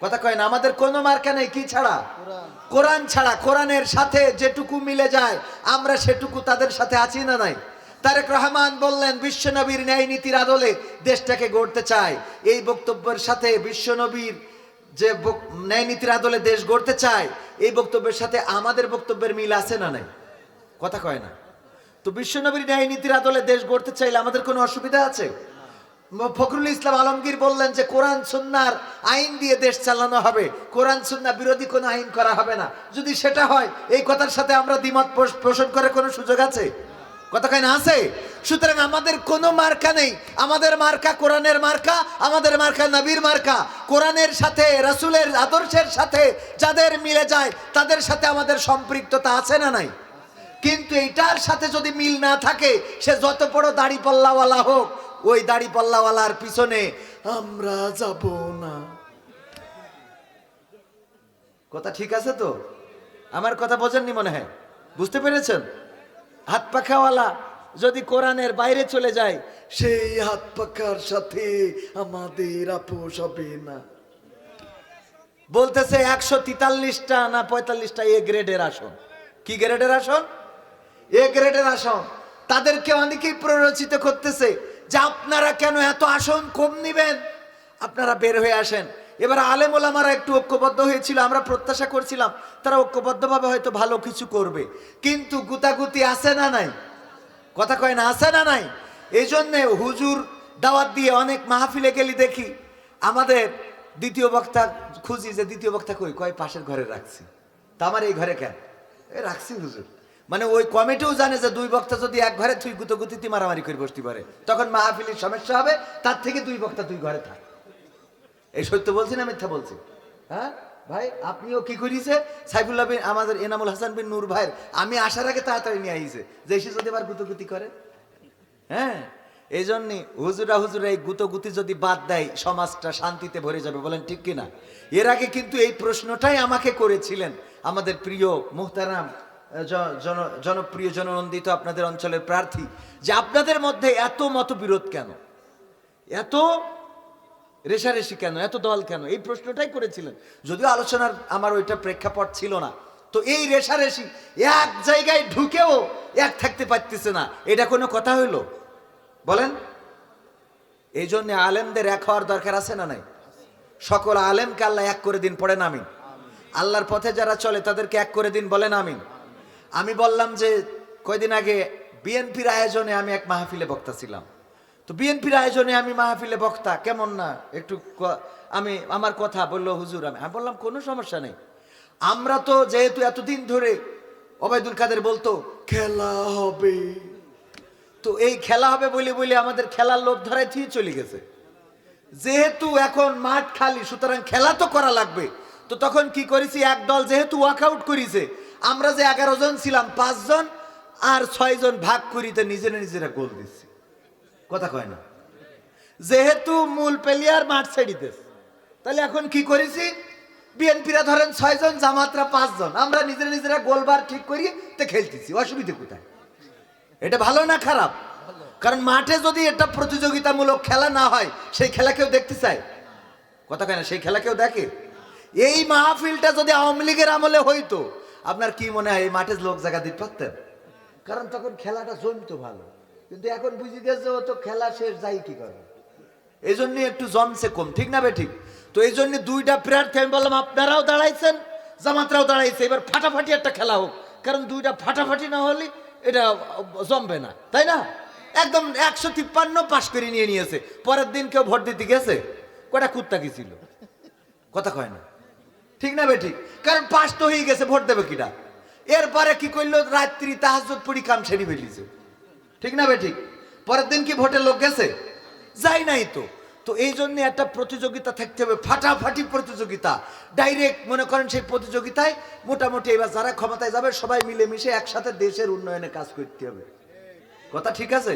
কথা কয় না, আমাদের কোনো মার্কা নেই কি ছাড়া? কোরআন ছাড়া। কোরআনের সাথে যেটুকু মিলে যায় আমরা সেটুকু তাদের সাথে আছি না নাই? তারেক রহমান বললেন বিশ্বনবীর ন্যায় নীতির আদলে দেশটাকে গড়তে চায়। এই বক্তব্যের সাথে বিশ্বনবীর যে ন্যায় নীতির আদলে দেশ গড়তে চায় এই বক্তব্যের সাথে আমাদের বক্তব্যের মিল আছে না নাই? কথা কয় না। তো বিশ্বনবীর ন্যায় নীতির আদলে দেশ গড়তে চাইলে আমাদের কোনো অসুবিধা আছে? ফখরুল ইসলাম আলমগীর বললেন যে কোরআন সুন্নাহর আইন দিয়ে দেশ চালানো হবে, কোরআন সুন্নাহ বিরোধী কোনো আইন করা হবে না। যদি সেটা হয় এই কথার সাথে আমরা দ্বিমত পোষণ করার কোনো সুযোগ আছে? কথা কয় না আছে? সুতরাং আমাদের কোনো মার্কা নেই। আমাদের মার্কা কোরআনের মার্কা, আমাদের মার্কা নবীর মার্কা। কোরআনের সাথে রাসূলের আদর্শের সাথে যাদের মিলে যায় তাদের সাথে আমাদের সম্পৃক্ততা আছে না নাই? কিন্তু এইটার সাথে যদি মিল না থাকে সে যত বড় দাড়ি পাল্লাওয়ালা হোক, ওই দাড়ি পাল্লাওয়ালার পিছনে আমরা যাব না। কথা ঠিক আছে তো? আমার কথা বোঝেননি মনে হয়, বুঝতে পেরেছেন? হাত পাখাওয়ালা যদি কোরআনের বাইরে চলে যায় সেই হাত পাখার সাথে আমাদের আপোষ হবে না। বলতেছে 143টা না 45টা এ গ্রেডের আসন। কি গ্রেডের আসন? এ গ্রেডের আসন। তাদেরকে অনেকেই প্ররোচিত করতেছে যে আপনারা কেন এত আসন কম নিবেন, আপনারা বের হয়ে আসেন। এবার আলেম ওলামারা একটু ঐক্যবদ্ধ হয়েছিল, আমরা প্রত্যাশা করছিলাম তারা ঐক্যবদ্ধভাবে হয়তো ভালো কিছু করবে, কিন্তু গুতাগুতি আছে না নাই? কথা কয় না আছে না নাই? এই জন্যে হুজুর দাওয়াত দিয়ে অনেক মাহফিলে গেলি দেখি আমাদের দ্বিতীয় বক্তা খুঁজি যে দ্বিতীয় বক্তা কই, কয় পাশের ঘরে রাখছি। তা আমার এই ঘরে কেন? এ রাখছি হুজুর। মানে ওই কমিটিও জানে যে দুই বক্তা যদি এক ঘরে তুই গুতগুতিতে মারামারি করে বসতে পারে তখন মাহফিলের সমস্যা হবে, তার থেকে দুই বক্তা দুই ঘরে থাক। এই সত্য বলছি না মিথ্যা বলছি? হ্যাঁ ভাই, আপনিও কি করিছে সাইফুল্লাহ বিন আমাদের এনামুল হাসান বিন নূর ভাইয়ের আমি আসার আগে তাড়াতাড়ি নিয়ে আইছে যে এসে যদি আবার গুতগুতি করে। হ্যাঁ, এই জন্যে হুজুরা এই গুতগুতি যদি বাদ দেয় সমাজটা শান্তিতে ভরে যাবে। বলেন ঠিক কিনা? এর আগে কিন্তু এই প্রশ্নটাই আমাকে করেছিলেন আমাদের প্রিয় মুহতারাম জনপ্রিয় জননন্দিত আপনাদের অঞ্চলের প্রার্থী, যে আপনাদের মধ্যে এত মতবিরোধ কেন, এত রেশারেশি কেন, এত দল কেন? এই প্রশ্নটাই করেছিলেন। যদিও আলোচনার আমার ওইটা প্রেক্ষাপট ছিল না। তো এই রেশারেশি এক জায়গায় ঢুকেও এক থাকতে পারতেছে না, এটা কোনো কথা হইল? বলেন। এই জন্য আলেমদের এক হওয়ার দরকার আছে না নাই? সকল আলেমকে আল্লাহ এক করে দিন, পড়েন আমিন। আল্লাহর পথে যারা চলে তাদেরকে এক করে দিন, বলেন আমিন। আমি বললাম যে কয়দিন আগে বিএনপির আয়োজনে আমি এক মাহফিলে বক্তা ছিলাম। তো বিএনপির আয়োজনে আমি মাহফিলে বক্তা, কেমন না একটু আমি আমার কথা বললো হুজুর, আমি বললাম কোনো সমস্যা নেই। আমরা তো যেহেতু এতদিন ধরে ওবায়দুল কাদের বলতো খেলা হবে, তো এই খেলা হবে বলে বলে আমাদের খেলার লোভ ধরাই থিয়ে চলে গেছে। যেহেতু এখন মাঠ খালি সুতরাং খেলা তো করা লাগবে। তো তখন কি করেছি, এক দল যেহেতু ওয়াকআউট করেছে, আমরা যে 11 জন ছিলাম 5 জন আর 6 জন ভাগ করিতে নিজেরা গোল দিচ্ছি। কথা কয় না? যেহেতু মূল প্লেয়ার মাঠ ছেড়িতেছে, তাহলে এখন কি করেছি, বিএনপিরা ধরেন 6 জন, জামাতরা 5 জন, আমরা নিজেরা গোলবার ঠিক করি তো খেলতেছি। অসুবিধা কোথায়? এটা ভালো না খারাপ? কারণ মাঠে যদি এটা প্রতিযোগিতামূলক খেলা না হয় সেই খেলা কেউ দেখতে চায়? কথা কয় না? সেই খেলা কেউ দেখে? এই মাহফিলটা যদি আওয়ামী লীগের আমলে হইতো আপনার কি মনে হয় এই মাঠে লোক জায়গা দিতে পারতেন? কারণ তখন খেলাটা জমতো ভালো। কিন্তু এখন বুঝে গেছে ও তো খেলা শেষ, যাই কি করে, এই জন্য একটু জমছে কম। ঠিক না বে ঠিক? তো এই জন্য দুইটা প্রার্থী আমি বললাম আপনারাও দাঁড়াইছেন, জামাতরাও দাঁড়াইছে, এবার ফাটাফাটি একটা খেলা হোক। কারণ দুইটা ফাটাফাটি না হলে এটা জমবে না, তাই না? একদম 153 পাশ করে নিয়েছে। পরের দিন কেউ ভোট দিতে গেছে? কটা কুত্তা গেছিল? কথা কয় না? ঠিক না বে ঠিক? কারণ পাশ তো হয়ে গেছে, ভোট দেবে কিটা? এরপরে কি করলো, রাত্রি তাহাজ্জুদ পড়ি কাম সেরে ফেলিছে। ঠিক না বে ঠিক? পরের দিন কি ভোটের লোক গেছে? যাই নাই তো। তো এই জন্য একটা প্রতিযোগিতা থাকতে হবে, ফাটাফাটি প্রতিযোগিতা। ডাইরেক্ট মনে করেন সেই প্রতিযোগিতায় মোটামুটি এবার যারা ক্ষমতায় যাবে সবাই মিলেমিশে একসাথে দেশের উন্নয়নে কাজ করতে হবে। কথা ঠিক আছে?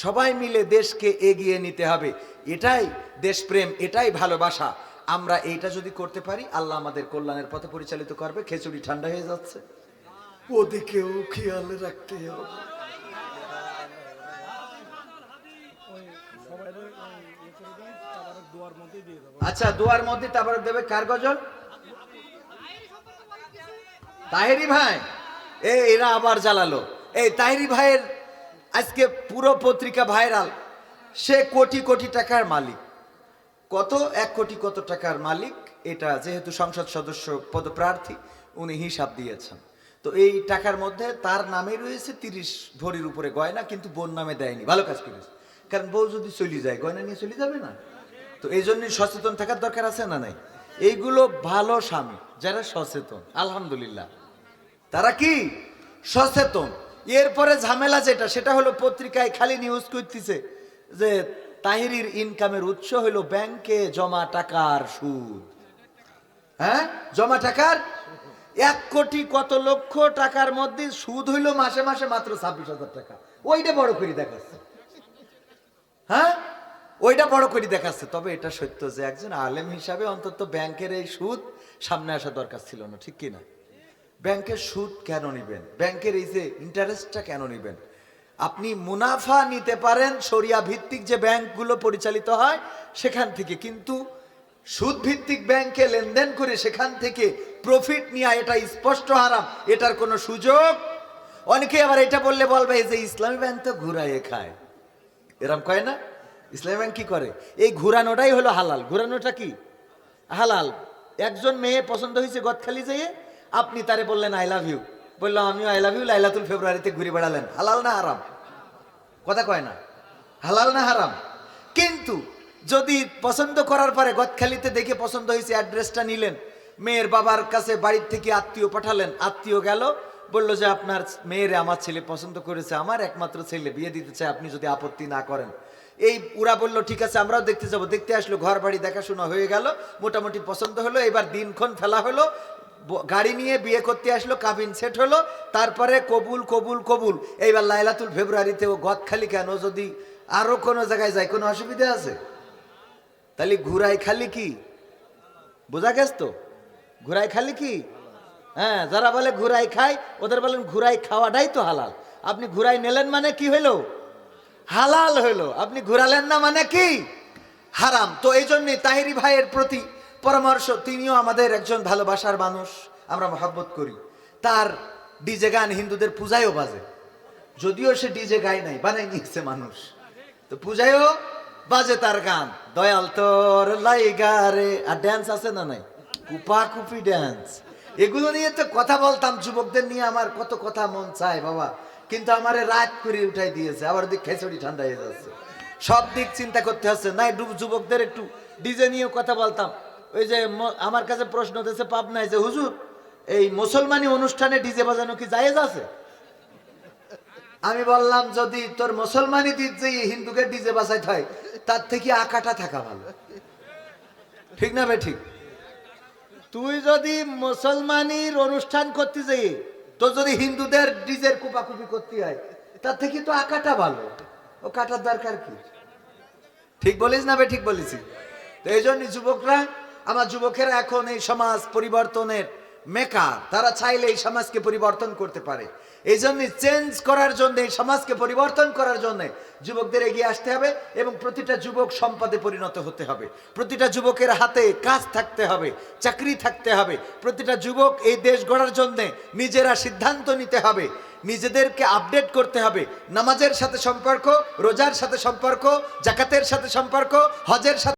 সবাই মিলে দেশকে এগিয়ে নিতে হবে। এটাই দেশপ্রেম, এটাই ভালোবাসা। আমরা এইটা যদি করতে পারি আল্লাহ আমাদের কল্যাণের পথে পরিচালিত করবে। খিচুড়ি ঠান্ডা হয়ে যাচ্ছে, ওদিকেও খেয়াল রাখতে হবে। সবাই দোয়ার মধ্যে আচ্ছা দোয়ার মধ্যে তারপরে দেবে কার গজল? তাহেরি ভাই। এরা আবার জ্বালালো। এই তাহেরি ভাইয়ের আজকে পুরো পত্রিকা ভাইরাল। সে কোটি কোটি টাকার মালিক। কত 1 কোটি কত টাকার মালিক, এটা যেহেতু সংসদ সদস্য পদপ্রার্থী উনি হিসাব দিয়েছেন। তো এই টাকার মধ্যে তার নামে রয়েছে 30 ভরির উপরে গয়না, কিন্তু বোন নামে দেয়নি। ভালো কাজ করেছে, কারণ বউ যদি চলে যায় গয়না নিয়ে চলে যাবে না। তো এই জন্যই সচেতন থাকার দরকার আছে না নাই? এইগুলো ভালো স্বামী যারা সচেতন, আলহামদুলিল্লাহ তারা কি সচেতন। এরপরে ঝামেলা যেটা, সেটা হলো পত্রিকায় খালি নিউজ করতেছে যে তাহিরির ইনকামের উৎস হলো ব্যাংকে জমা টাকার সুদ। হ্যাঁ, জমা টাকার 1 কোটি কত লক্ষ টাকার মধ্যে সুদ হইলো মাসে মাসে মাত্র 26,000 টাকা। ওইটা বড় করে দেখাচ্ছে। হ্যাঁ, ওইটা বড় করে দেখাচ্ছে। তবে এটা সত্য যে একজন আলেম হিসাবে অন্তত ব্যাংকের এই সুদ সামনে আসা দরকার ছিল না, ঠিক কিনা? ব্যাংকের সুদ কেন নিবেন? ব্যাংকের এই যে ইন্টারেস্টটা কেন নিবেন? আপনি মুনাফা নিতে পারেন শরিয়া ভিত্তিক যে ব্যাংকগুলো পরিচালিত হয় সেখান থেকে, কিন্তু সুদ ভিত্তিক ব্যাংকে লেনদেন করে সেখান থেকে প্রফিট নেওয়া এটা স্পষ্ট হারাম, এটার কোনো সুযোগ। অনেকে আবার এটা বললে বলবে যে ইসলামী ব্যাংক তো ঘুরাইয়ে খায়, এরম কয় না? ইসলামী ব্যাংক কি করে? এই ঘুরানোটাই হলো হালাল। ঘুরানোটা কি হালাল? একজন মেয়ে পছন্দ হয়েছে গদখালি যেয়ে, আপনি তারে বললেন আই লাভ ইউ, বললাম আমিও আই লাভ ইউ, লাইলাতুল ফেব্রুয়ারিতে ঘুরে বেড়ালেন। হালাল না হারাম? কথা কয় না? হালাল না হারাম? কিন্তু যদি পছন্দ করার পরে গদখালিতে দেখে পছন্দ হয়েছে, অ্যাড্রেসটা নিলেন, মেয়ের বাবার কাছে বাড়ির থেকে আত্মীয় পাঠালেন, আত্মীয় গেল বললো যে আপনার মেয়েরে আমার ছেলে পছন্দ করেছে, আমার একমাত্র ছেলে, বিয়ে দিতে চায়, আপনি যদি আপত্তি না করেন। এই ওরা বললো ঠিক আছে আমরাও দেখতে যাবো। দেখতে আসলো, ঘর বাড়ি দেখাশোনা হয়ে গেল, মোটামুটি পছন্দ হলো। এবার দিনক্ষণ ফেলা হলো, গাড়ি নিয়ে বিয়ে করতে আসলো, কাবিন সেট হলো, তারপরে কবুল কবুল কবুল। এইবার লাইলাতুল ফেব্রুয়ারিতে ও গদখালি কেন, যদি আরো কোনো জায়গায় যায় কোনো অসুবিধা আছে? তাহলে ঘুরাই খালি কি বোঝা গেছ তো? ঘুরাই খালি কি? হ্যাঁ, যারা বলে ঘুরাই খায় ওদের বলেন ঘুরাই খাওয়াটাই তো হালাল। আপনি ঘুরাই নিলেন মানে কি হইলো? হালাল হইলো। আপনি ঘুরালেন না মানে কি? হারাম। তো এই জন্যে তাহেরি ভাইয়ের প্রতি পরামর্শ, তিনিও আমাদের একজন ভালোবাসার মানুষ, আমরা মহব্বত করি। তার ডিজে গান হিন্দুদের পূজায়ও বাজে, যদিও সে ডিজে গায় নাই, বানাই নিয়েছে মানুষ, তো পূজায়ও বাজে তার গান। দয়াল তোর লাইগারে, আর ড্যান্স আছে না নাই? কুপা কুপি ড্যান্স। এগুলো নিয়ে তো কথা বলতাম, যুবকদের নিয়ে আমার কত কথা মন চায় বাবা, কিন্তু আমারে রাত করে উঠাই দিয়েছে। আবার দিক খেচড়ি ঠান্ডা হয়ে যাচ্ছে, সব দিক চিন্তা করতে হচ্ছে। নাই যুবকদের একটু ডিজে নিয়েও কথা বলতাম। ওই যে আমার কাছে প্রশ্ন দিয়েছে পাবনায় যে হুজুর এই মুসলমানি অনুষ্ঠানে ডিজে বাজানো কি জায়েজ আছে? আমি বললাম যদি তোর মুসলমানি দিক যে হিন্দুকে ডিজে বাজাইতে হয়, তার থেকে আকাটা থাকা ভালো, ঠিক না বে ঠিক? তুই যদি মুসলমানির অনুষ্ঠান করতে যাই, তো যদি হিন্দুদের ডিজের কুপাকুপি করতে হয়, তার থেকে তো আকাটা ভালো। ও কাটার দরকার কি? ঠিক বলিস না বে ঠিক বলেছি? তো এই জন্য যুবকরা, আমার যুবকেরা এখন এই সমাজ পরিবর্তনের মেকার, তারা চাইলে এই সমাজকে পরিবর্তন করতে পারে। এই জন্য চেঞ্জ করার জন্য, এই সমাজকে পরিবর্তন করার জন্য যুবকদের এগিয়ে আসতে হবে এবং প্রতিটা যুবক সম্পদে পরিণত হতে হবে। প্রতিটা যুবকের হাতে কাজ থাকতে হবে, চাকরি থাকতে হবে। প্রতিটা যুবক এই দেশ গড়ার জন্য নিজেরা সিদ্ধান্ত নিতে হবে, নিজেদেরকে আপডেট করতে হবে। নামাজের সাথে সম্পর্ক, রোজার সাথে সম্পর্ক, জাকাতের সাথে সম্পর্ক, হজের সাথে